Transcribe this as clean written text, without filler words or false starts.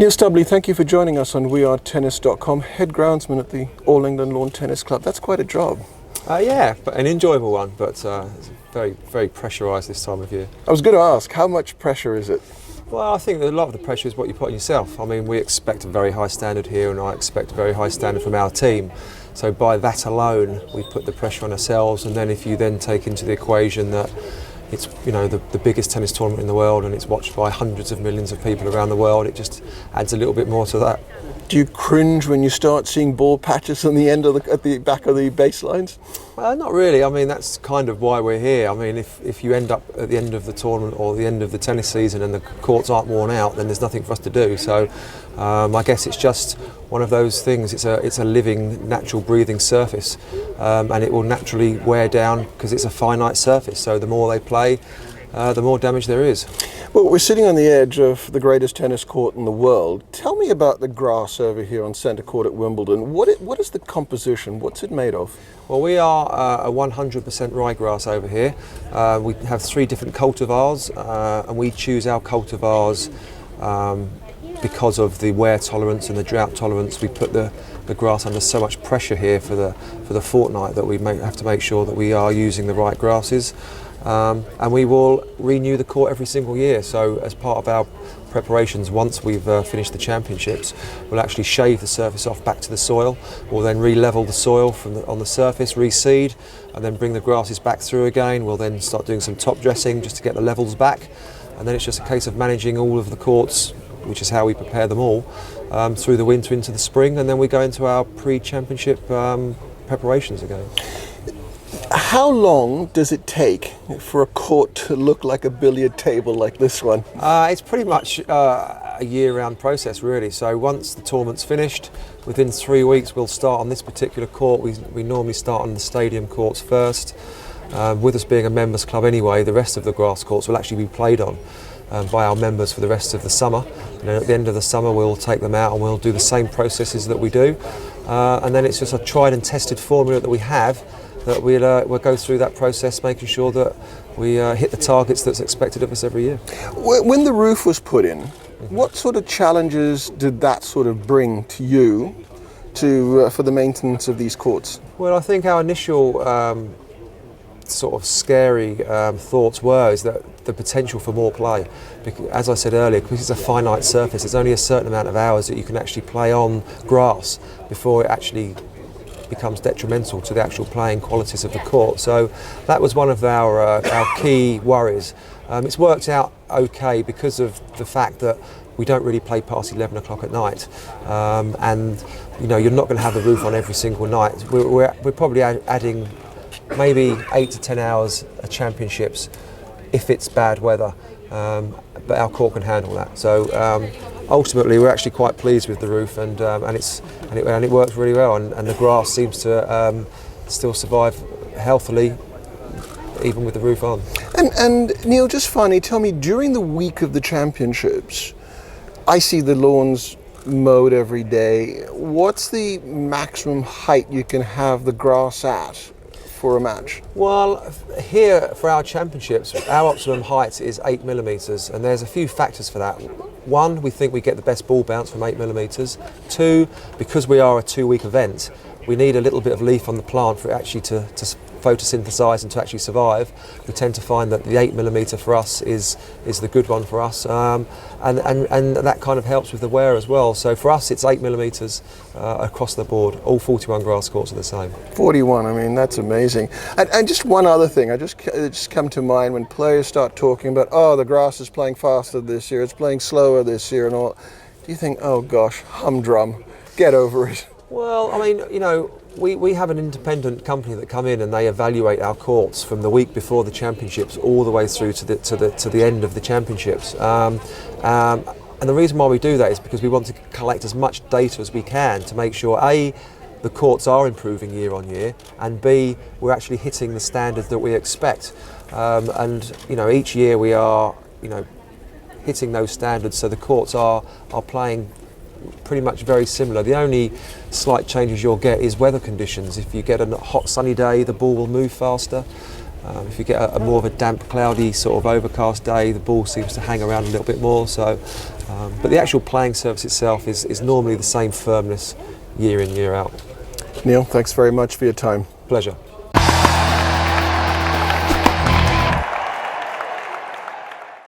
Neil Stubley, thank you for joining us on wearetennis.com, head groundsman at the All England Lawn Tennis Club. That's quite a job. Yeah, but an enjoyable one, but it's very, very pressurised this time of year. I was going to ask, how much pressure is it? Well, I think that a lot of the pressure is what you put on yourself. I mean, we expect a very high standard here, and I expect a very high standard from our team. So by that alone, we put the pressure on ourselves, and then if you then take into the equation that it's, you know, the biggest tennis tournament in the world and it's watched by hundreds of millions of people around the world, it just adds a little bit more to that. Do you cringe when you start seeing ball patches on the end of at the back of the baselines? Not really. I mean, that's kind of why we're here. I mean, if you end up at the end of the tournament or the end of the tennis season and the courts aren't worn out, then there's nothing for us to do. So I guess it's just one of those things. It's a living, natural breathing surface, and it will naturally wear down because it's a finite surface. So the more they play, the more damage there is. Well, we're sitting on the edge of the greatest tennis court in the world. Tell me about the grass over here on centre court at Wimbledon. What is the composition? What's it made of? Well, we are a 100% ryegrass over here. We have 3 different cultivars, and we choose our cultivars because of the wear tolerance and the drought tolerance. We put the grass under so much pressure here for the fortnight that we have to make sure that we are using the right grasses. And we will renew the court every single year. So as part of our preparations, once we've finished the championships, we'll actually shave the surface off back to the soil. We'll then re-level the soil on the surface, reseed, and then bring the grasses back through again. We'll then start doing some top dressing just to get the levels back. And then it's just a case of managing all of the courts, which is how we prepare them all, through the winter into the spring, and then we go into our pre-championship preparations again. How long does it take for a court to look like a billiard table like this one? It's pretty much a year-round process, really. So once the tournament's finished, within 3 weeks we'll start on this particular court. We normally start on the stadium courts first. With us being a members club anyway, the rest of the grass courts will actually be played on by our members for the rest of the summer. And then at the end of the summer we'll take them out and we'll do the same processes that we do. And then it's just a tried and tested formula that we have, that we'll go through that process, making sure that we hit the targets that's expected of us every year. When the roof was put in, what sort of challenges did that sort of bring to you for the maintenance of these courts? Well, I think our initial sort of scary thoughts is that the potential for more play. Because, as I said earlier, because it's a finite surface, there's only a certain amount of hours that you can actually play on grass before it actually becomes detrimental to the actual playing qualities of the court. So that was one of our key worries. It's worked out okay because of the fact that we don't really play past 11 o'clock at night, and you know, you're not going to have the roof on every single night. We're probably adding maybe 8 to 10 hours of championships if it's bad weather, but our court can handle that. So ultimately we're actually quite pleased with the roof, and it works really well, and the grass seems to still survive healthily even with the roof on. And Neil, just finally, tell me, during the week of the championships, I see the lawns mowed every day. What's the maximum height you can have the grass at for a match? Well, here for our championships, our optimum height is 8 millimetres, and there's a few factors for that. One, we think we get the best ball bounce from 8 millimetres. 2, because we are a 2-week event, we need a little bit of leaf on the plant for it actually to photosynthesize and to actually survive. We tend to find that the 8 millimetre for us is the good one for us, and that kind of helps with the wear as well. So for us it's 8 millimetres across the board. All 41 grass courts are the same. 41, I mean, that's amazing. And just one other thing, it just come to mind when players start talking about, oh, the grass is playing faster this year, it's playing slower this year and all. Do you think, oh gosh, humdrum, get over it? Well, I mean, you know, we have an independent company that come in and they evaluate our courts from the week before the championships all the way through to the end of the championships. And the reason why we do that is because we want to collect as much data as we can to make sure A, the courts are improving year on year, and B, we're actually hitting the standards that we expect. And you know, each year we are, you know, hitting those standards, so the courts are playing pretty much very similar. The only slight changes you'll get is weather conditions. If you get a hot sunny day, the ball will move faster. If you get a more of a damp, cloudy, sort of overcast day, the ball seems to hang around a little bit more. So, but the actual playing surface itself is normally the same firmness year in, year out. Neil, thanks very much for your time. Pleasure.